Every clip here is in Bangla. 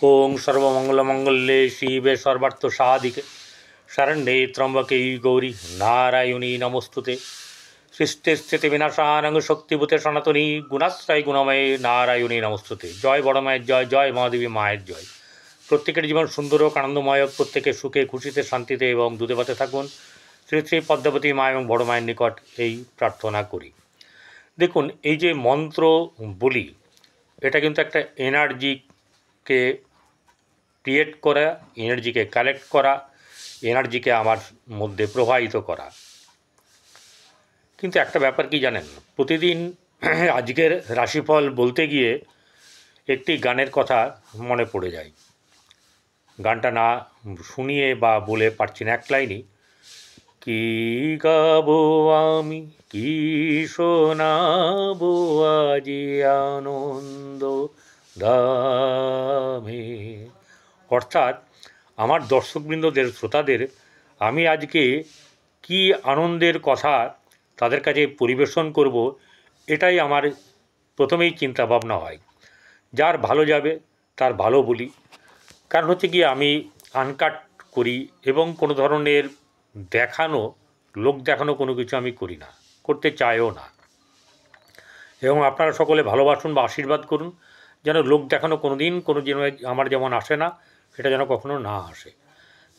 ओं सर्वमंगलमंगल्ये शिवे सर्वार्थ साधिके शरण्ये त्र्यंबके गौरी नारायणी नमोस्तुते सृष्टिस्थिति विनाशानं शक्तिभूते सनातनी गुणाश्रय गुणमये नारायणी नमोस्तुते। जय बड़ माয়ের জয়, জয় মহাদেবী মায়ের জয়। প্রত্যেকের জীবন সুন্দর হোক, আনন্দময় হোক, প্রত্যেকে সুখে খুশিতে শান্তিতে এবং দুধে ভাতে থাকুন। শ্রী শ্রী পদ্মাবতী মা এবং বড় মায়ের নিকট এই প্রার্থনা করি। দেখুন, এই যে মন্ত্র বলি, এটা কিন্তু একটা এনার্জিকে ক্রিয়েট করা, এনার্জিকে কালেক্ট করা, এনার্জিকে আমার মধ্যে প্রবাহিত করা। কিন্তু একটা ব্যাপার কি জানেন, প্রতিদিন আজকের রাশিফল বলতে গিয়ে একটি গানের কথা মনে পড়ে যায়। গানটা না শুনিয়ে বা বলে পারছি না, এক লাইনই, কি গাবো আমি, কি শোনাবো আজি আনন্দ ধামে। অর্থাৎ আমার দর্শকবৃন্দদের, শ্রোতাদের আমি আজকে কি আনন্দের কথা তাদের কাছে পরিবেশন করব, এটাই আমার প্রথমেই চিন্তা ভাবনা হয়। যার ভালো যাবে তার ভালো বলি। কারণ হচ্ছে কি, আমি আনকাট করি এবং কোনো ধরনের দেখানো, লোক দেখানো কোনো কিছু আমি করি না, করতে চাইও না। এবং আপনারা সকলে ভালোবাসুন বা আশীর্বাদ করুন যেন লোক দেখানো কোনো দিন কোনো আমার যেমন আসে না, সেটা যেন কখনো না আসে।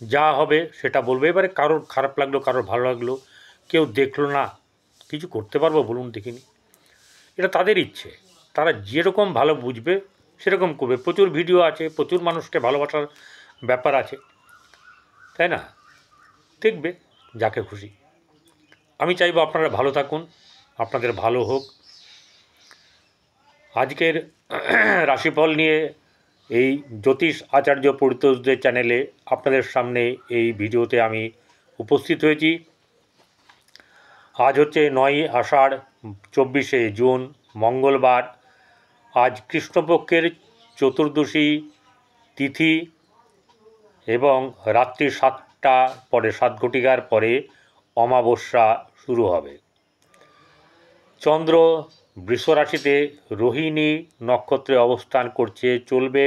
যা হবে সেটা বলবো। এবারে কারোর খারাপ লাগলো, কারোর ভালো লাগলো, কেউ দেখলো না, কিছু করতে পারবো বলুন দেখিনি? এটা তাদের ইচ্ছে, তারা যেরকম ভালো বুঝবে সেরকম করবে। প্রচুর ভিডিও আছে, প্রচুর মানুষকে ভালোবাসার ব্যাপার আছে, তাই না? দেখবে যাকে খুশি। আমি চাইবো আপনারা ভালো থাকুন, আপনাদের ভালো হোক। আজকের রাশিফল নিয়ে এই জ্যোতিষ আচার্য পরিতোষদের চ্যানেলে আপনাদের সামনে এই ভিডিওতে আমি উপস্থিত হয়েছি। আজ হচ্ছে 9ই আষাঢ়, 24শে জুন, মঙ্গলবার। আজ কৃষ্ণপক্ষের চতুর্দশী তিথি এবং রাত্রি 7টা পরে, 7 ঘটিকার পরে অমাবস্যা শুরু হবে। চন্দ্র বৃষ রাশিতে রোহিণী নক্ষত্রে অবস্থান করছে, চলবে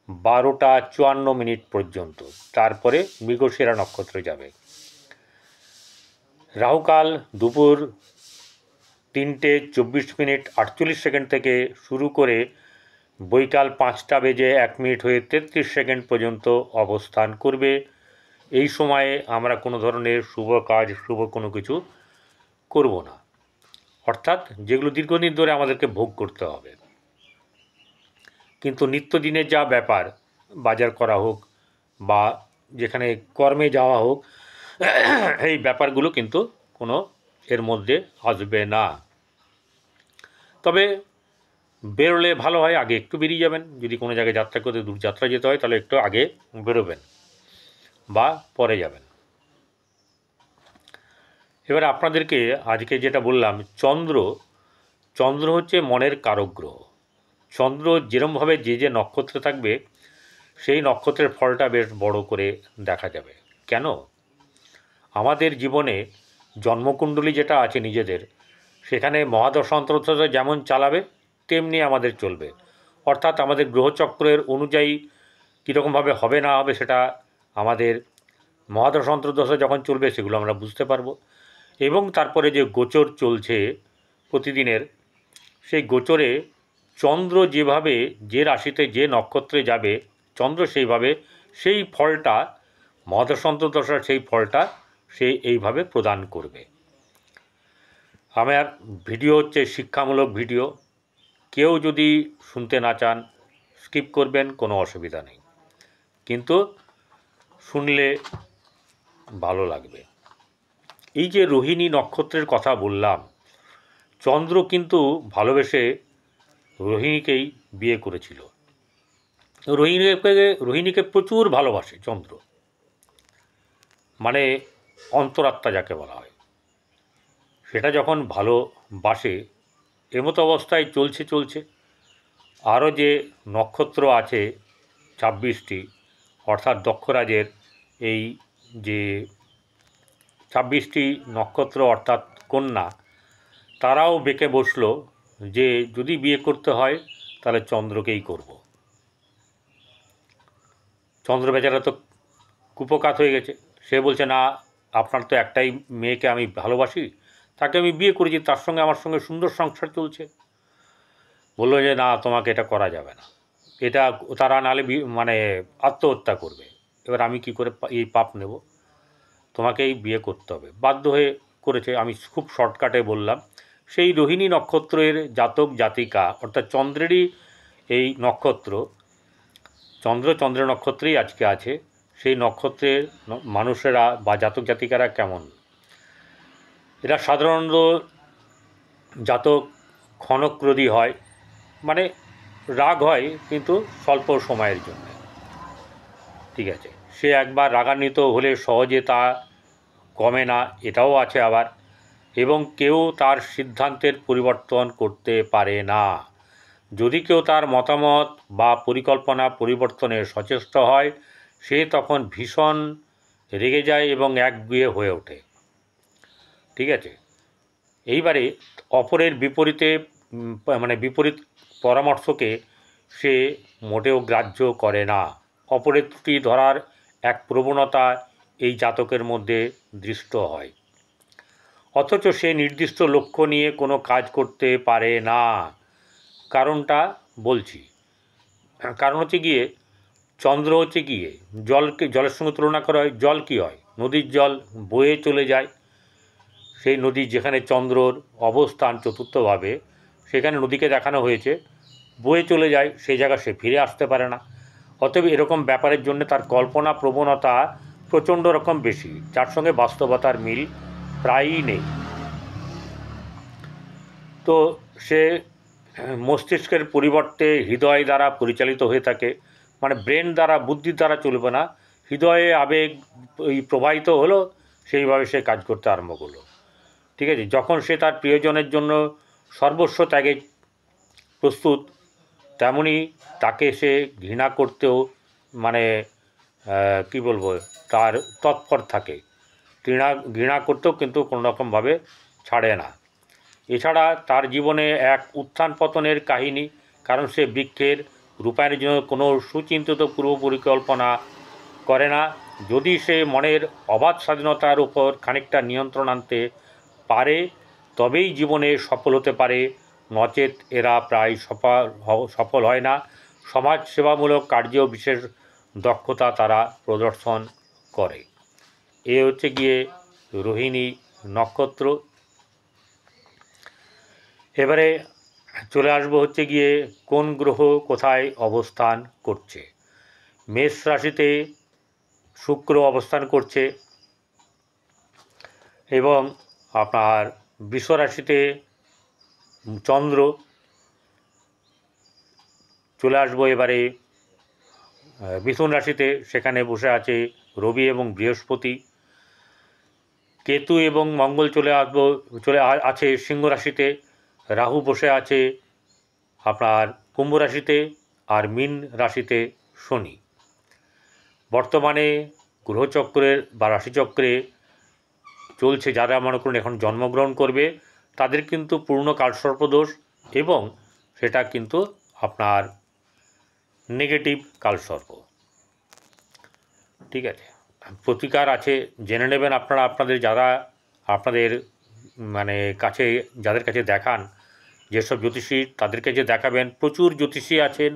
12টা 54 মিনিট পর্যন্ত, তারপরে মৃগশিরা নক্ষত্রে যাবে। রাহুকাল দুপুর 3টে 24 মিনিট 48 সেকেন্ড থেকে শুরু করে বৈকাল 5টা বেজে 1 মিনিট হয়ে 33 সেকেন্ড পর্যন্ত অবস্থান করবে। এই সময়ে আমরা কোনো ধরনের শুভ কাজ, শুভ কোনো কিছু করব না, অর্থাৎ যেগুলো দীর্ঘদিন ধরে আমাদেরকে ভোগ করতে হবে। কিন্তু নিত্যদিনের যা ব্যাপার, বাজার করা হোক বা যেখানে কর্মে যাওয়া হোক, এই ব্যাপারগুলো কিন্তু কোনো এর মধ্যে আসবে না। তবে বেরোলে ভালো হয়, আগে একটু বেরিয়ে যাবেন। যদি কোনো জায়গায় যাত্রা করতে, দূর যাত্রা যেতে হয়, তাহলে একটু আগে বেরোবেন বা পরে যাবেন। এবার আপনাদেরকে আজকে যেটা বললাম, চন্দ্র হচ্ছে মনের কারক গ্রহ। চন্দ্র যেরমভাবে যে নক্ষত্রে থাকবে, সেই নক্ষত্রের ফলটা বেশ বড় করে দেখা যাবে। কেন? আমাদের জীবনে জন্মকুণ্ডলী যেটা আছে নিজেদের, সেখানে মহাদশা অন্তর্দশা যেমন চালাবে তেমনি আমাদের চলবে। অর্থাৎ আমাদের গ্রহচক্রের অনুযায়ী কীরকমভাবে হবে না হবে, সেটা আমাদের মহাদশা অন্তর্দশা যখন চলবে সেগুলো আমরা বুঝতে পারবো। এবং তারপরে যে গোচর চলছে প্রতিদিনের, সেই গোচরে চন্দ্র যেভাবে যে রাশিতে যে নক্ষত্রে যাবে, চন্দ্র সেইভাবে সেই ফলটা, মহাদশা অন্তর্দশার সেই ফলটা সে এইভাবে প্রদান করবে। আমার ভিডিও হচ্ছে শিক্ষামূলক ভিডিও। কেউ যদি শুনতে না চান স্কিপ করবেন, কোনো অসুবিধা নেই, কিন্তু শুনলে ভালো লাগবে। এই যে রোহিণী নক্ষত্রের কথা বললাম, চন্দ্র কিন্তু ভালোবেসে রোহিণীকেই বিয়ে করেছিল। রোহিণীকে প্রচুর ভালোবাসে চন্দ্র, মানে অন্তরাত্মা যাকে বলা হয়। সেটা যখন ভালোবাসে, এমতো অবস্থায় চলছে আরও যে নক্ষত্র আছে 26টি, অর্থাৎ দক্ষরাজের এই যে 26টি নক্ষত্র অর্থাৎ কন্যা, তারাও বেঁকে বসলো যে যদি বিয়ে করতে হয় তাহলে চন্দ্রকেই করব। চন্দ্র বেচারা তো কুপকাত হয়ে গেছে। সে বলছে, না, আপনার তো একটাই মেয়েকে আমি ভালোবাসি, তাকে আমি বিয়ে করেছি, তার সঙ্গে আমার সঙ্গে সুন্দর সংসার চলছে। বললো যে না, তোমাকে এটা করা যাবে না, এটা তারা নাহলে মানে আত্মহত্যা করবে। এবার আমি কি করে এই পাপ নেব, তোমাকেই বিয়ে করতে হবে। বাধ্য হয়ে করেছে। আমি খুব শর্টকাটে বললাম। সেই রোহিণী নক্ষত্রের জাতক জাতিকা, অর্থাৎ চন্দ্রেরই এই নক্ষত্র, চন্দ্রের নক্ষত্রেই আজকে আছে। সেই নক্ষত্রের মানুষেরা বা জাতক জাতিকারা কেমন, এরা সাধারণত জাতক ক্ষণক্রোধী হয়, মানে রাগ হয় কিন্তু স্বল্প সময়ের জন্য, ঠিক আছে। সে একবার রাগান্বিত হলে সহজে তা কমে না, এটাও আছে আবার। এবং কেউ তার সিদ্ধান্তের পরিবর্তন করতে পারে না। যদি কেউ তার মতামত বা পরিকল্পনা পরিবর্তনে সচেষ্ট হয়, সে তখন ভীষণ রেগে যায় এবং একগুঁয়ে হয়ে ওঠে, ঠিক আছে। এইবারে অপরের বিপরীতে মানে বিপরীত পরামর্শকে সে মোটেও গ্রাহ্য করে না। অপরের ত্রুটি ধরার এক প্রবণতা এই জাতকের মধ্যে দৃষ্ট হয়, অথচ সে নির্দিষ্ট লক্ষ্য নিয়ে কোনো কাজ করতে পারে না। কারণটা বলছি। কারণ হচ্ছে গিয়ে, চন্দ্র হচ্ছে গিয়ে জলের সঙ্গে তুলনা করা হয়। জল কী হয়, নদীর জল বয়ে চলে যায়। সেই নদী যেখানে চন্দ্রর অবস্থান চতুর্থভাবে, সেখানে নদীকে দেখানো হয়েছে বয়ে চলে যায়, সেই জায়গা সে ফিরে আসতে পারে না। অতএব এরকম ব্যাপারের জন্য তার কল্পনা প্রবণতা প্রচণ্ড রকম বেশি, যার সঙ্গে বাস্তবতার মিল প্রায়ই নেই। তো সে মস্তিষ্কের পরিবর্তে হৃদয় দ্বারা পরিচালিত হয়ে থাকে, মানে ব্রেন দ্বারা, বুদ্ধির দ্বারা চলবে না, হৃদয়ে আবেগ প্রবাহিত হলো, সেইভাবে সে কাজ করতে আরম্ভ করলো, ঠিক আছে। যখন সে তার প্রিয়জনের জন্য সর্বস্ব ত্যাগে প্রস্তুত, তেমনি তাকে সে ঘৃণা করতেও, মানে কি বলবো, তার তৎপর থাকে। ঘৃণা করতেও কিন্তু কোনোরকমভাবে ছাড়ে না। এছাড়া তার জীবনে এক উত্থান পতনের কাহিনী, কারণ সে বৃক্ষের রূপায়ণের জন্য কোনো সুচিন্তিত পূর্ব পরিকল্পনা করে না। যদি সে মনের অবাধ স্বাধীনতার উপর খানিকটা নিয়ন্ত্রণ আনতে পারে, তবেই জীবনে সফল হতে পারে, নচেত এরা প্রায় সফল হয় না। সমাজ সেবামূলক কার্যেও বিশেষ দক্ষতা তারা প্রদর্শন করে। এ হচ্ছে গিয়ে রোহিণী নক্ষত্র। এবারে চলে আসবো হচ্ছে গিয়ে কোন গ্রহ কোথায় অবস্থান করছে। মেষ রাশিতে শুক্র অবস্থান করছে এবং আপনার বৃষ রাশিতে চন্দ্র। চলে আসবো এবারে মিথুন রাশিতে, সেখানে বসে আছে রবি এবং বৃহস্পতি। কেতু এবং মঙ্গল চলে আছে সিংহ রাশিতে, রাহু বসে আছে আপনার কুম্ভ রাশিতে, আর মীন রাশিতে শনি। বর্তমানে গ্রহচক্রের বা রাশিচক্রে চলছে, যারা মনে করুন এখন জন্মগ্রহণ করবে, তাদের কিন্তু পূর্ণ কালসর্পদোষ, এবং সেটা কিন্তু আপনার নেগেটিভ কালসর্প, ঠিক আছে। প্রতিকার আছে, জেনে নেবেন আপনারা। আপনাদের মানে কাছে, যাদের কাছে দেখান, যেসব জ্যোতিষী, তাদের কাছে দেখাবেন। প্রচুর জ্যোতিষী আছেন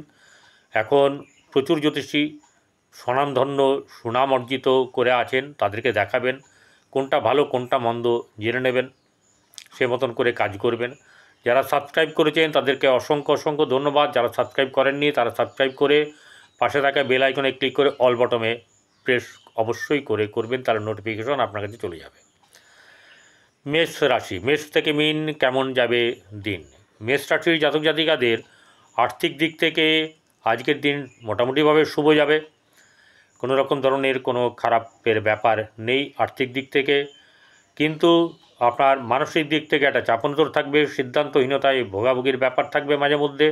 এখন, প্রচুর জ্যোতিষী স্বনামধন্য, সুনাম অর্জিত করে আছেন, তাদেরকে দেখাবেন। কোনটা ভালো কোনটা মন্দ জেনে নেবেন, সে মতন করে কাজ করবেন। যারা সাবস্ক্রাইব করেছেন তাদেরকে অসংখ্য অসংখ্য ধন্যবাদ। যারা সাবস্ক্রাইব করেননি তারা সাবস্ক্রাইব করে পাশে থাকা বেল আইকনে ক্লিক করে অল বটমে প্রেস অবশ্যই করবেন, তাহলে নোটিফিকেশন আপনার কাছে চলে যাবে। মেষ রাশি, মেষ থেকে মীন কেমন যাবে দিন। মেষ রাশির জাতক জাতিকাদের আর্থিক দিক থেকে আজকের দিন মোটামুটিভাবে শুভ যাবে। কোনো রকম ধরনের কোনো খারাপের ব্যাপার নেই আর্থিক দিক থেকে, কিন্তু আপনার মানসিক দিক থেকে একটা চাপান্তর থাকবে, সিদ্ধান্তহীনতায় ভোগাভুগির ব্যাপার থাকবে মাঝে মধ্যে,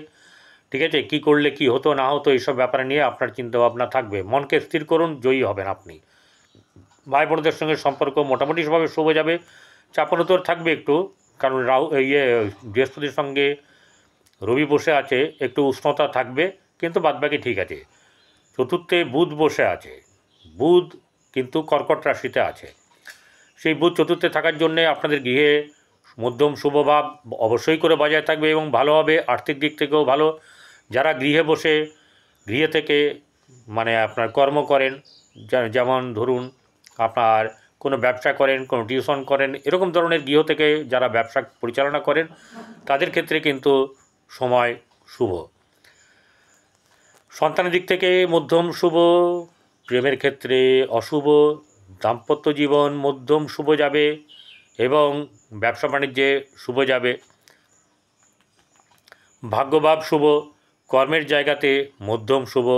ঠিক আছে। কী করলে কি হতো না হতো এইসব ব্যাপারে নিয়ে আপনার চিন্তাভাবনা থাকবে। মনকে স্থির করুন, জয়ী হবেন আপনি। ভাই বোনদের সঙ্গে সম্পর্ক মোটামুটিভাবে শুভ যাবে। চাপান্তর থাকবে একটু, কারণ বৃহস্পতির সঙ্গে রবি বসে আছে, একটু উষ্ণতা থাকবে, কিন্তু বাদবাকি ঠিক আছে। চতুর্থে বুধ বসে আছে, বুধ কিন্তু কর্কট রাশিতে আছে। সেই বুধ চতুর্থে থাকার জন্যে আপনাদের গৃহে মধ্যম শুভভাব অবশ্যই করে বজায় থাকবে এবং ভালো হবে। আর্থিক দিক থেকেও ভালো। যারা গৃহে থেকে মানে আপনার কর্ম করেন, যেমন ধরুন আপনার কোনো ব্যবসা করেন, কোনো টিউশন করেন, এরকম ধরনের গৃহ থেকে যারা ব্যবসা পরিচালনা করেন তাদের ক্ষেত্রে কিন্তু সময় শুভ। সন্তানের দিক থেকে মধ্যম শুভ, প্রেমের ক্ষেত্রে অশুভ, দাম্পত্য জীবন মধ্যম শুভ যাবে এবং ব্যবসা বাণিজ্যে শুভ যাবে। ভাগ্যভাব শুভ, কর্মের জায়গাতে মধ্যম শুভ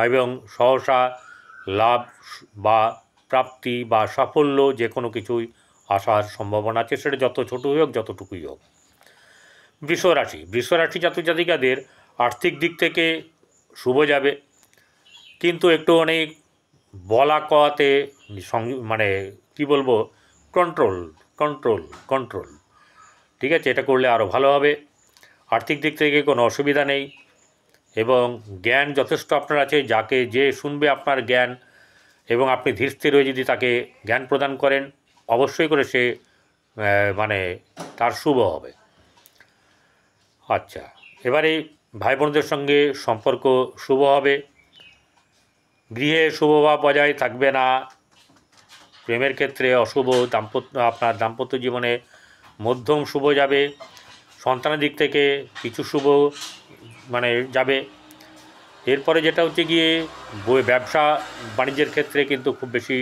এবং সহসা লাভ বা প্রাপ্তি বা সাফল্য যে কোনো কিছুই আসার সম্ভাবনা আছে, সেটা যত ছোটোই হোক, যতটুকুই হোক। বৃষরাশি জাতক জাতিকাদের আর্থিক দিক থেকে শুভ যাবে, কিন্তু একটু অনেক বলা কওয়াতে মানে কি বলবো, কন্ট্রোল, ঠিক আছে, এটা করলে আরও ভালো হবে। আর্থিক দিক থেকে কোনো অসুবিধা নেই এবং জ্ঞান যথেষ্ট আপনার আছে। যে শুনবে আপনার জ্ঞান এবং আপনি ধীরস্থির হয়ে যদি তাকে জ্ঞান প্রদান করেন, অবশ্যই করে সে মানে তার শুভ হবে। আচ্ছা, এবারে ভাই বোনদের সঙ্গে সম্পর্ক শুভ হবে, গৃহে শুভভাব বজায় থাকবে না, প্রেমের ক্ষেত্রে অশুভ, আপনার দাম্পত্য জীবনে মধ্যম শুভ যাবে, সন্তানের দিক থেকে কিছু শুভ মানে যাবে। এরপরে যেটা হচ্ছে গিয়ে ব্যবসা বাণিজ্যের ক্ষেত্রে কিন্তু খুব বেশি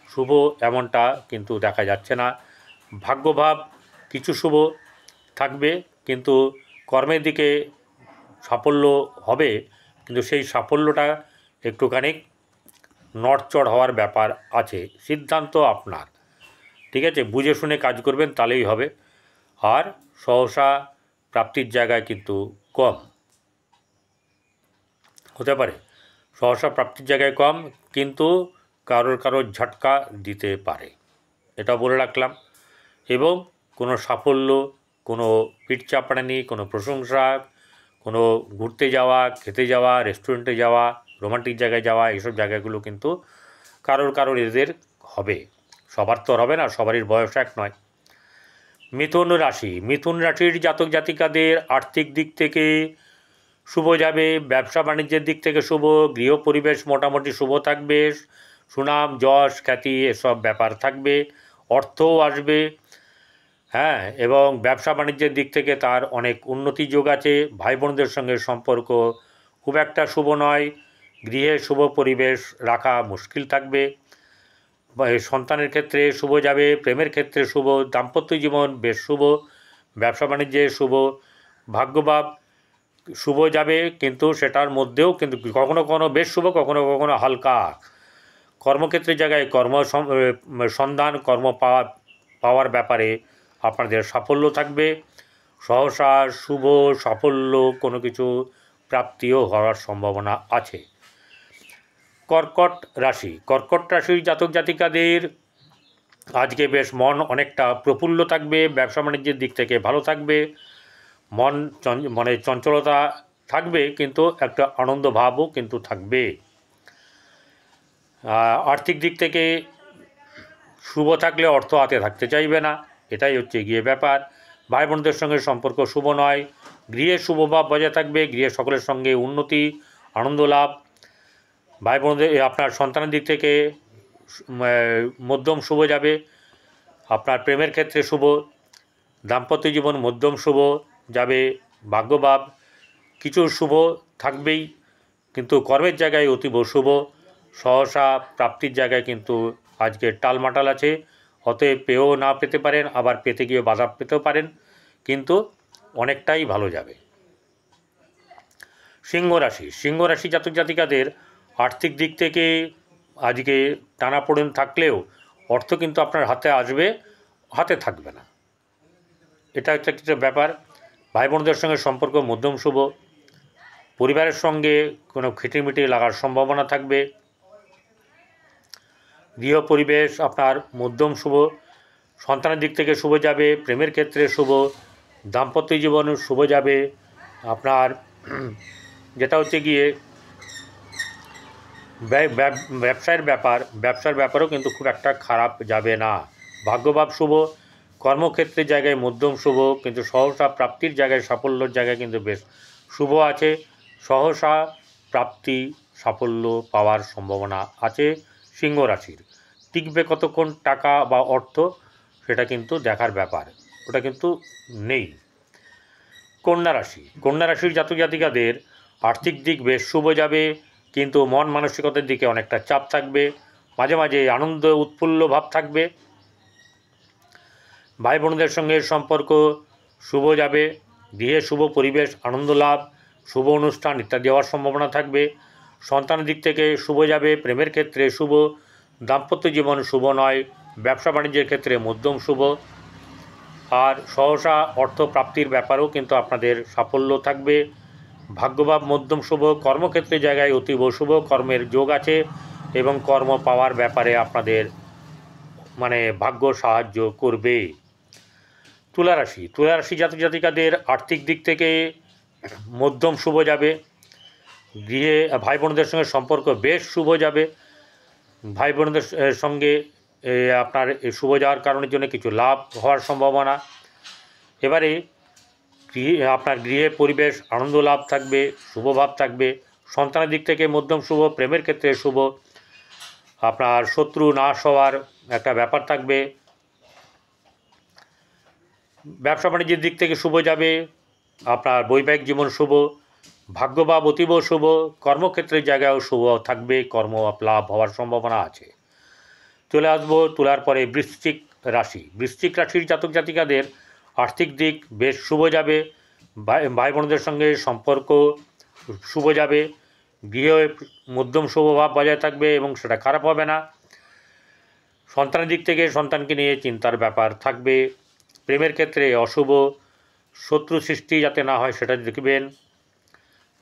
শুভ এমনটা কিন্তু দেখা যাচ্ছে না। ভাগ্যভাব কিছু শুভ থাকবে, কিন্তু কর্মের দিকে সাফল্য হবে, কিন্তু সেই সাফল্যটা একটুখানি নড়চড় হওয়ার ব্যাপার আছে। সিদ্ধান্ত আপনার, ঠিক আছে, বুঝে শুনে কাজ করবেন তাহলেই হবে। আর সহসা প্রাপ্তির জায়গায় কিন্তু কম হতে পারে, সহসা প্রাপ্তির জায়গায় কম, কিন্তু কারোর ঝটকা দিতে পারে, এটা বলে রাখলাম। এবং কোনো সাফল্য, কোনো পিঠ চাপড়ানি, কোনো প্রশংসা, কোনো ঘুরতে যাওয়া, খেতে যাওয়া, রেস্টুরেন্টে যাওয়া, রোমান্টিক জায়গায় যাওয়া, এইসব জায়গাগুলো কিন্তু কারোর এদের হবে। সবার তো হবে না, সবারই বয়স এক নয়। মিথুন রাশির জাতক জাতিকাদের আর্থিক দিক থেকে শুভ যাবে, ব্যবসা বাণিজ্যের দিক থেকে শুভ, গৃহ পরিবেশ মোটামুটি শুভ থাকবে, সুনাম যশ খ্যাতি এসব ব্যাপার থাকবে, অর্থও আসবে, হ্যাঁ, এবং ব্যবসা বাণিজ্যের দিক থেকে তার অনেক উন্নতি যোগ আছে। ভাই বোনদের সঙ্গে সম্পর্ক খুব একটা শুভ নয়, গৃহে শুভ পরিবেশ রাখা মুশকিল থাকবে, সন্তানের ক্ষেত্রে শুভ যাবে, প্রেমের ক্ষেত্রে শুভ, দাম্পত্য জীবন বেশ শুভ, ব্যবসা বাণিজ্যে শুভ, ভাগ্যভাব শুভ যাবে, কিন্তু সেটার মধ্যেও কিন্তু কখনো বেশ শুভ, কখনো হালকা। কর্মক্ষেত্রের জায়গায় সন্ধান, কর্ম পাওয়ার ব্যাপারে আপনাদের সাফল্য থাকবে, সহসা শুভ সাফল্য কোনো কিছু প্রাপ্তিও হওয়ার সম্ভাবনা আছে। কর্কট রাশির জাতক জাতিকাদের আজকে বেশ মন অনেকটা প্রফুল্ল থাকবে, ব্যবসা বাণিজ্যের দিক থেকে ভালো থাকবে, চঞ্চলতা থাকবে, কিন্তু একটা আনন্দ ভাবও কিন্তু থাকবে। আর্থিক দিক থেকে শুভ থাকলে অর্থ হাতে থাকতে চাইবে না, এটাই হচ্ছে গিয়ে ব্যাপার। ভাই বোনদের সঙ্গে সম্পর্ক শুভ নয়, গৃহে শুভভাব বজায় থাকবে, গৃহে সকলের সঙ্গে উন্নতি, আনন্দ লাভ। ভাই বোনদের আপনার সন্তানের দিক থেকে মধ্যম শুভ যাবে, আপনার প্রেমের ক্ষেত্রে শুভ, দাম্পত্য জীবন মধ্যম শুভ যাবে, ভাগ্যভাব কিছু শুভ থাকবেই, কিন্তু কর্মের জায়গায় অতীব শুভ, সহসা প্রাপ্তির জায়গায় কিন্তু আজকে টালমাটাল আছে। অতএব পেয়েও না পেতে পারেন, আবার পেতে গিয়ে বাধা পেতেও পারেন, কিন্তু অনেকটাই ভালো যাবে। সিংহ রাশি জাতক জাতিকাদের আর্থিক দিক থেকে আজকে টানাপোড়েন থাকলেও অর্থ কিন্তু আপনার হাতে আসবে, হাতে থাকবে না, এটা হচ্ছে একটা ব্যাপার। ভাই বোনদের সঙ্গে সম্পর্ক মধ্যম শুভ, পরিবারের সঙ্গে কোনো খিটিমিটি লাগার সম্ভাবনা থাকবে, গৃহ পরিবেশ আপনার মধ্যম শুভ, সন্তানের দিক থেকে শুভ যাবে, প্রেমের ক্ষেত্রে শুভ, দাম্পত্য জীবন শুভ যাবে। আপনার যেটা হচ্ছে গিয়ে ব্যবসার ব্যাপারেও কিন্তু খুব একটা খারাপ যাবে না। ভাগ্যভাব শুভ, কর্মক্ষেত্রের জায়গায় মধ্যম শুভ, কিন্তু সহসা প্রাপ্তির জায়গায় সাফল্যর জায়গায় কিন্তু বেশ শুভ আছে। সহসা প্রাপ্তি সাফল্য পাওয়ার সম্ভাবনা আছে সিংহ রাশির। টিকবে কতক্ষণ টাকা বা অর্থ, সেটা কিন্তু দেখার ব্যাপার, ওটা কিন্তু নেই। কন্যা রাশির জাতক জাতিকাদের আর্থিক দিক বেশ শুভ যাবে, কিন্তু মন মানসিকতার দিকে অনেকটা চাপ থাকবে, মাঝে মাঝে আনন্দ উৎফুল্ল ভাব থাকবে। ভাই বোনদের সঙ্গে সম্পর্ক শুভ যাবে, গৃহে শুভ পরিবেশ, আনন্দ লাভ, শুভ অনুষ্ঠান ইত্যাদি হওয়ার সম্ভাবনা থাকবে। সন্তানের দিক থেকে শুভ যাবে, প্রেমের ক্ষেত্রে শুভ, দাম্পত্য জীবন শুভ নয়, ব্যবসা বাণিজ্যের ক্ষেত্রে মধ্যম শুভ। আর সহসা অর্থ প্রাপ্তির ব্যাপারেও কিন্তু আপনাদের সাফল্য থাকবে। ভাগ্যভাব মধ্যম শুভ, কর্মক্ষেত্রে জায়গায় অতীব শুভ, কর্মের যোগ আছে এবং কর্ম পাওয়ার ব্যাপারে আপনাদের ভাগ্য সাহায্য করবে। তুলা রাশি জাতক জাতিকাদের আর্থিক দিক থেকে মধ্যম শুভ যাবে, গৃহে ভাই বোনদের সঙ্গে সম্পর্ক বেশ শুভ যাবে। ভাই বোনদের সঙ্গে আপনার শুভ যাওয়ার কারণের জন্য কিছু লাভ হওয়ার সম্ভাবনা। এবারে আপনার গৃহে পরিবেশ আনন্দ লাভ থাকবে, শুভভাব থাকবে। সন্তানের দিক থেকে মধ্যম শুভ, প্রেমের ক্ষেত্রে শুভ, আপনার শত্রু নাশ হওয়ার একটা ব্যাপার থাকবে। ব্যবসা বাণিজ্যের দিক থেকে শুভ যাবে, আপনার বৈবাহিক জীবন শুভ, ভাগ্যভাব অতীব শুভ, কর্মক্ষেত্রের জায়গায়ও শুভ থাকবে, কর্ম লাভ হওয়ার সম্ভাবনা আছে। চলে আসবো তুলার পরে বৃশ্চিক রাশির জাতক জাতিকাদের আর্থিক দিক বেশ শুভ যাবে, ভাই বোনদের সঙ্গে সম্পর্ক শুভ যাবে, গৃহে মধ্যম শুভভাব বজায় থাকবে এবং সেটা খারাপ হবে না। সন্তানের দিক থেকে সন্তানকে নিয়ে চিন্তার ব্যাপার থাকবে। প্রেমের ক্ষেত্রে অশুভ, শত্রু সৃষ্টি যাতে না হয় সেটা দেখবেন।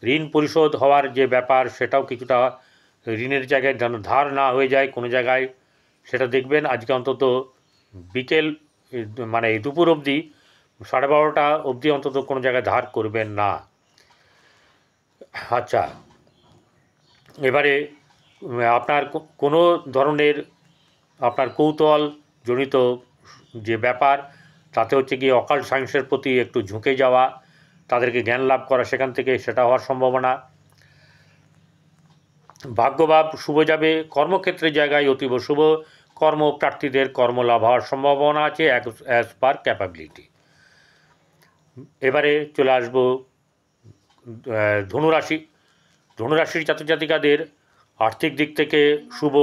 ঋণ পরিশোধ হওয়ার যে ব্যাপার সেটাও কিছুটা, ঋণের জায়গায় যেন ধার না হয়ে যায় কোনো জায়গায়, সেটা দেখবেন। আজকে অন্তত বিকেল দুপুর অবধি 12:30 অবধি অন্তত কোনো জায়গায় ধার করবেন না। আচ্ছা, এবারে আপনার কোনো ধরনের আপনার কৌতূহল জনিত যে ব্যাপার, তাতে হচ্ছে কি অকাল্ট সায়েন্সের প্রতি একটু ঝুঁকে যাওয়া, তাদেরকে জ্ঞান লাভ করা সেখান থেকে, সেটা হওয়ার সম্ভাবনা। ভাগ্যভাব শুভ যাবে, কর্মক্ষেত্রের জায়গায় অতীব শুভ, কর্মপ্রার্থীদের কর্মলাভ হওয়ার সম্ভাবনা আছে অ্যাজ পার ক্যাপাবিলিটি। এবারে চলে আসবো ধনুরাশির জাতক জাতিকাদের আর্থিক দিক থেকে শুভ,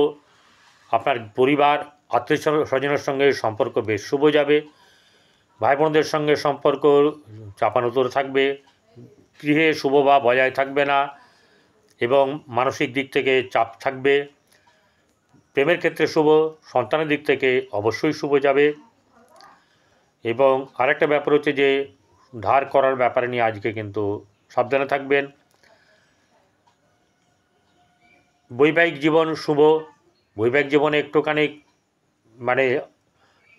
আপনার পরিবার আত্মীয় স্বজনের সঙ্গে সম্পর্ক বেশ শুভ যাবে, ভাই বোনদের সঙ্গে সম্পর্ক চাপানোতর থাকবে, গৃহে শুভভাব বজায় থাকবে না এবং মানসিক দিক থেকে চাপ থাকবে। প্রেমের ক্ষেত্রে শুভ, সন্তানের দিক থেকে অবশ্যই শুভ যাবে। এবং আরেকটা ব্যাপার হচ্ছে যে ধার করার ব্যাপারে নিয়ে আজকে কিন্তু সাবধানে থাকবেন। বৈবাহিক জীবন শুভ, বৈবাহিক জীবনে একটুখানি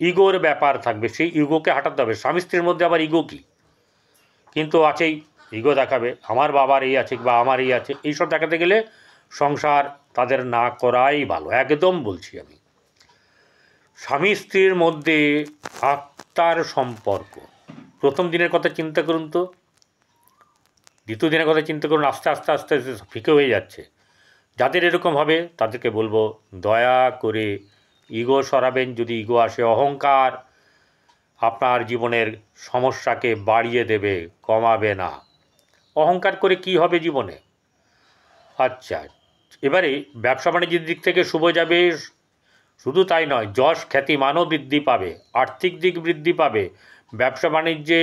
ইগোর ব্যাপার থাকবে, সেই ইগোকে হাঁটাতে হবে। স্বামী স্ত্রীর মধ্যে আবার ইগো কী, কিন্তু আছেই, ইগো দেখাবে, আমার বাবার এই আছে বা আমার এই আছে, এইসব দেখাতে গেলে সংসার তাদের না করাই ভালো, একদম বলছি আমি। স্বামী স্ত্রীর মধ্যে আত্মার সম্পর্ক, প্রথম দিনের কথা চিন্তা করুন তো, দ্বিতীয় দিনের কথা চিন্তা করুন, আস্তে আস্তে আস্তে আস্তে ফিকে হয়ে যাচ্ছে। যাদের এরকম হবে তাদেরকে বলবো দয়া করে ইগো সরাবেন। যদি ইগো আসে, অহংকার আপনার জীবনের সমস্যাকে বাড়িয়ে দেবে, কমাবে না। অহংকার করে কি হবে জীবনে? আচ্ছা, এবারে ব্যবসা বাণিজ্যের দিক থেকে শুভ যাবে, শুধু তাই নয়, যশ খ্যাতি মানও বৃদ্ধি পাবে, আর্থিক দিক বৃদ্ধি পাবে, ব্যবসা বাণিজ্যে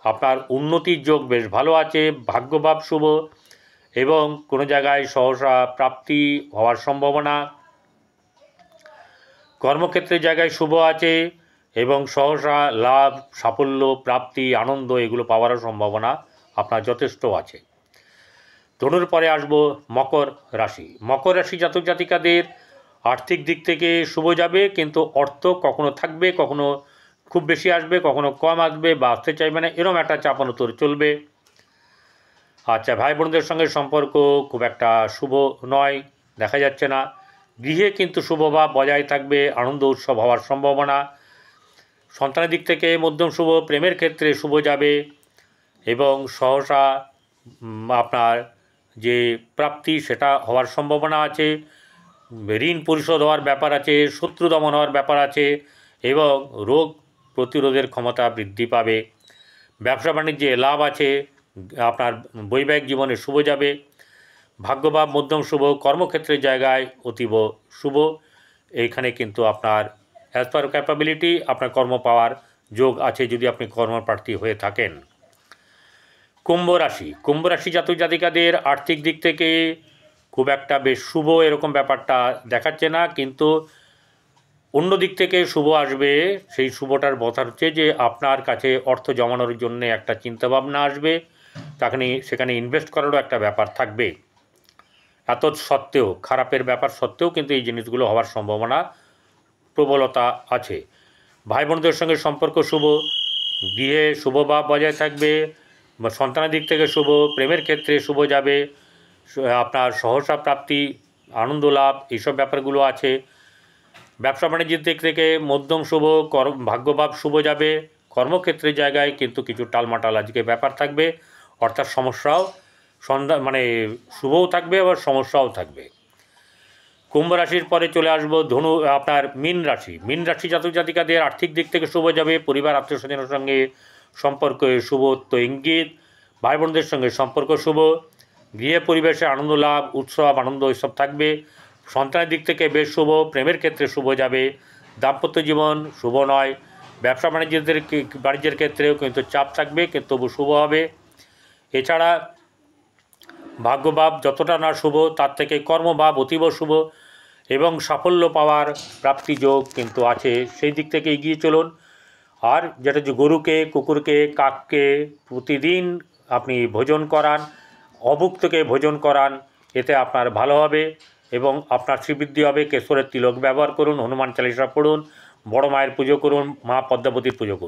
আপনার উন্নতির যোগ বেশ ভালো আছে, ভাগ্যভাব শুভ এবং কোনো জায়গায় সহসা প্রাপ্তি হওয়ার সম্ভাবনা। কর্মক্ষেত্রের জায়গায় শুভ আছে এবং সহসা লাভ, সাফল্য, প্রাপ্তি, আনন্দ এগুলো পাওয়ারও সম্ভাবনা আপনার যথেষ্ট আছে। ধনুর পরে আসবো মকর রাশি জাতক জাতিকাদের আর্থিক দিক থেকে শুভ যাবে, কিন্তু অর্থ কখনো থাকবে, কখনো খুব বেশি আসবে, কখনো কম আসবে বা আসতে চাইবে না, এরম একটা চাপানোতর চলবে। আচ্ছা, ভাই বোনদের সঙ্গে সম্পর্ক খুব একটা শুভ নয়, দেখা যাচ্ছে না। গৃহে কিন্তু শুভভাব বজায় থাকবে, আনন্দ উৎসব হওয়ার সম্ভাবনা। সন্তানের দিক থেকে মধ্যম শুভ, প্রেমের ক্ষেত্রে শুভ যাবে এবং সহসা আপনার যে প্রাপ্তি সেটা হওয়ার সম্ভাবনা আছে। ঋণ পরিশোধ হওয়ার ব্যাপার আছে, শত্রু দমন হওয়ার ব্যাপার আছে এবং রোগ প্রতিরোধের ক্ষমতা বৃদ্ধি পাবে। ব্যবসা বাণিজ্যে লাভ আছে, আপনার বৈবাহিক জীবনে শুভ যাবে। ভাগ্যভাব মধ্যম শুভ, কর্মক্ষেত্রের জায়গায় অতীব শুভ। এইখানে কিন্তু আপনার অ্যাজ পার ক্যাপাবিলিটি আপনার কর্ম পাওয়ার যোগ আছে যদি আপনি কর্মপ্রার্থী হয়ে থাকেন। কুম্ভ রাশি জাতক জাতিকাদের আর্থিক দিক থেকে খুব একটা বেশ শুভ এরকম ব্যাপারটা দেখাচ্ছে না, কিন্তু অন্য দিক থেকে শুভ আসবে। সেই শুভটার কথা হচ্ছে যে আপনার কাছে অর্থ জমানোর জন্য একটা চিন্তাভাবনা আসবে, সেখানে ইনভেস্ট করারও একটা ব্যাপার থাকবে। এত সত্ত্বেও, খারাপের ব্যাপার সত্ত্বেও কিন্তু এই জিনিসগুলো হওয়ার সম্ভাবনা প্রবলতা আছে। ভাই বোনদের সঙ্গে সম্পর্ক শুভ, গৃহে শুভভাব বজায় থাকবে, সন্তানের দিক থেকে শুভ, প্রেমের ক্ষেত্রে শুভ যাবে, আপনার সহসা প্রাপ্তি, আনন্দ লাভ, এইসব ব্যাপারগুলো আছে। ব্যবসা বাণিজ্যের দিক থেকে মধ্যম শুভ, ভাগ্যভাব শুভ যাবে। কর্মক্ষেত্রের জায়গায় কিন্তু কিছু টালমাটাল আজকে ব্যাপার থাকবে, অর্থাৎ সমস্যাও শুভও থাকবে আবার সমস্যাও থাকবে। কুম্ভ রাশির পরে চলে আসবো আপনার মীন রাশি জাতক জাতিকাদের আর্থিক দিক থেকে শুভ যাবে, পরিবার আত্মীয় স্বজনের সঙ্গে সম্পর্ক শুভত্ব ইঙ্গিত, ভাই বোনদের সঙ্গে সম্পর্ক শুভ, গৃহে পরিবেশে আনন্দ লাভ, উৎসব আনন্দ এসব থাকবে। সন্তানের দিক থেকে বেশ শুভ, প্রেমের ক্ষেত্রে শুভ যাবে, দাম্পত্য জীবন শুভ নয়। ব্যবসা বাণিজ্যের ক্ষেত্রেও কিন্তু চাপ থাকবে, কিন্তু তবু শুভ হবে। এছাড়া ভাগ্যভাব যতটা না শুভ, তার থেকে কর্মভাব অতীব শুভ এবং সাফল্য পাওয়ার প্রাপ্তি যোগ কিন্তু আছে, সেই দিক থেকে এগিয়ে চলুন। আর যেটা যে গরুকে, কুকুরকে, কাককে প্রতিদিন আপনি ভোজন করান, অভুক্তকে ভোজন করান, এতে আপনার ভালো হবে এবং আপনার শ্রীবৃদ্ধি হবে। কেশরের তিলক ব্যবহার করুন, হনুমান চালিসা পড়ুন, বড় মায়ের পুজো করুন, মা পদ্মাবতীর পুজো করুন।